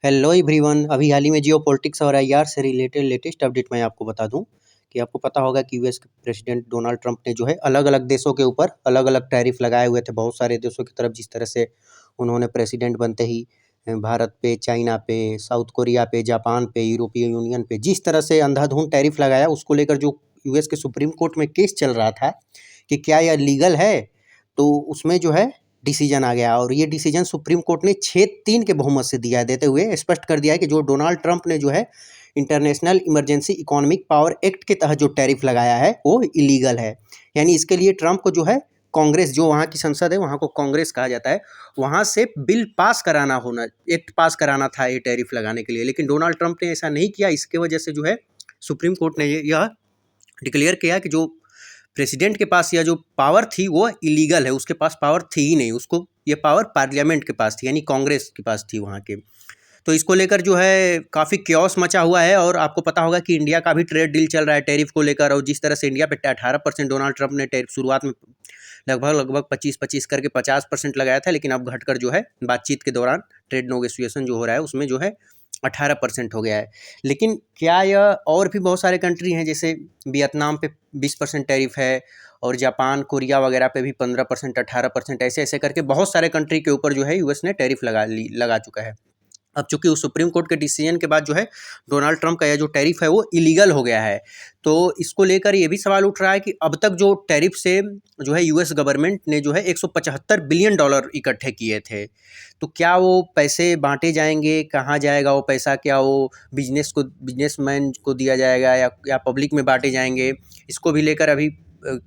Hello everyone. अभी हाल ही में जियो politics और आईआर से रिलेटेड लेटेस्ट अपडेट मैं आपको बता दूं कि आपको पता होगा कि यूएस के प्रेसिडेंट डोनाल्ड ट्रंप ने जो है अलग अलग देशों के ऊपर अलग अलग टैरिफ लगाए हुए थे। बहुत सारे देशों की तरफ जिस तरह से उन्होंने प्रेसिडेंट बनते ही भारत पे, चाइना पे, साउथ कोरिया पे, जापान पे, यूरोपीय यूनियन पे जिस तरह से अंधाधुंध टैरिफ लगाया, उसको लेकर जो यूएस के सुप्रीम कोर्ट में केस चल रहा था कि क्या यह लीगल है, तो उसमें जो है डिसीजन आ गया और ये डिसीजन सुप्रीम कोर्ट ने 6-3 के बहुमत से दिया है, देते हुए स्पष्ट कर दिया है कि जो डोनाल्ड ट्रंप ने जो है international emergency economic power act के तहत जो टैरिफ लगाया है वो इलीगल है। यानी इसके लिए ट्रंप को जो है कांग्रेस, जो वहाँ की संसद है, वहाँ को कांग्रेस कहा जाता है, वहाँ से बिल पास कराना होना, एक्ट पास कराना था ये टैरिफ लगाने के लिए। लेकिन डोनाल्ड ट्रंप ने ऐसा नहीं किया। इसके वजह से जो है सुप्रीम कोर्ट ने यह डिक्लेयर किया कि जो प्रेसिडेंट के पास यह जो पावर थी वो इलीगल है। उसके पास पावर थी ही नहीं, उसको ये पावर पार्लियामेंट के पास थी, यानी कांग्रेस के पास थी वहाँ के। तो इसको लेकर जो है काफ़ी क्योस मचा हुआ है। और आपको पता होगा कि इंडिया का भी ट्रेड डील चल रहा है टैरिफ को लेकर, और जिस तरह से इंडिया पे 18% डोनाल्ड ट्रंप ने टैरिफ शुरुआत में लगभग 25-25 करके 50% लगाया था, लेकिन अब घटकर जो है बातचीत के दौरान ट्रेड नेगोशिएशन जो हो रहा है उसमें जो है 18% हो गया है। लेकिन क्या यह और भी बहुत सारे कंट्री हैं, जैसे वियतनाम पे 20% टैरिफ है, और जापान, कोरिया वगैरह पे भी 15%, 18%, ऐसे ऐसे करके बहुत सारे कंट्री के ऊपर जो है यूएस ने टैरिफ लगा चुका है। अब चूंकि उस सुप्रीम कोर्ट के डिसीजन के बाद जो है डोनाल्ड ट्रंप का यह जो टैरिफ है वो इलीगल हो गया है। तो इसको लेकर ये भी सवाल उठ रहा है कि अब तक जो टैरिफ से जो है यूएस गवर्नमेंट ने जो है 175 बिलियन डॉलर इकट्ठे किए थे, तो क्या वो पैसे बांटे जाएंगे, कहाँ जाएगा वो पैसा? क्या वो बिजनेसमैन को दिया जाएगा या पब्लिक में बांटे जाएंगे? इसको भी लेकर अभी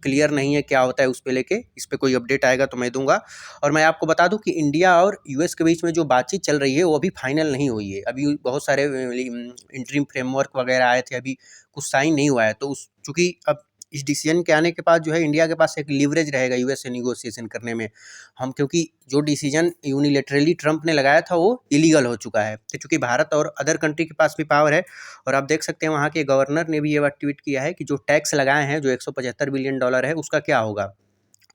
क्लियर नहीं है क्या होता है। उस पे लेके इस पे कोई अपडेट आएगा तो मैं दूंगा। और मैं आपको बता दूं कि इंडिया और यूएस के बीच में जो बातचीत चल रही है वो अभी फाइनल नहीं हुई है। अभी बहुत सारे इंटरिम फ्रेमवर्क वगैरह आए थे, अभी कुछ साइन नहीं हुआ है। तो उस चूंकि अब इस डिसीजन के आने के बाद जो है इंडिया के पास एक लीवरेज रहेगा यूएस से निगोशिएशन करने में। हम क्योंकि जो डिसीजन यूनिलेटरली ट्रंप ने लगाया था वो इलीगल हो चुका है, तो चूंकि भारत और अदर कंट्री के पास भी पावर है। और आप देख सकते हैं वहाँ के गवर्नर ने भी ये बात ट्वीट किया है कि जो टैक्स लगाए हैं, जो 175 बिलियन डॉलर है, उसका क्या होगा।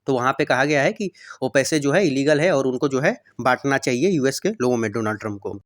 तो वहाँ पे कहा गया है कि वो पैसे जो है इलीगल है और उनको जो है बांटना चाहिए यूएस के लोगों में, डोनाल्ड ट्रंप को।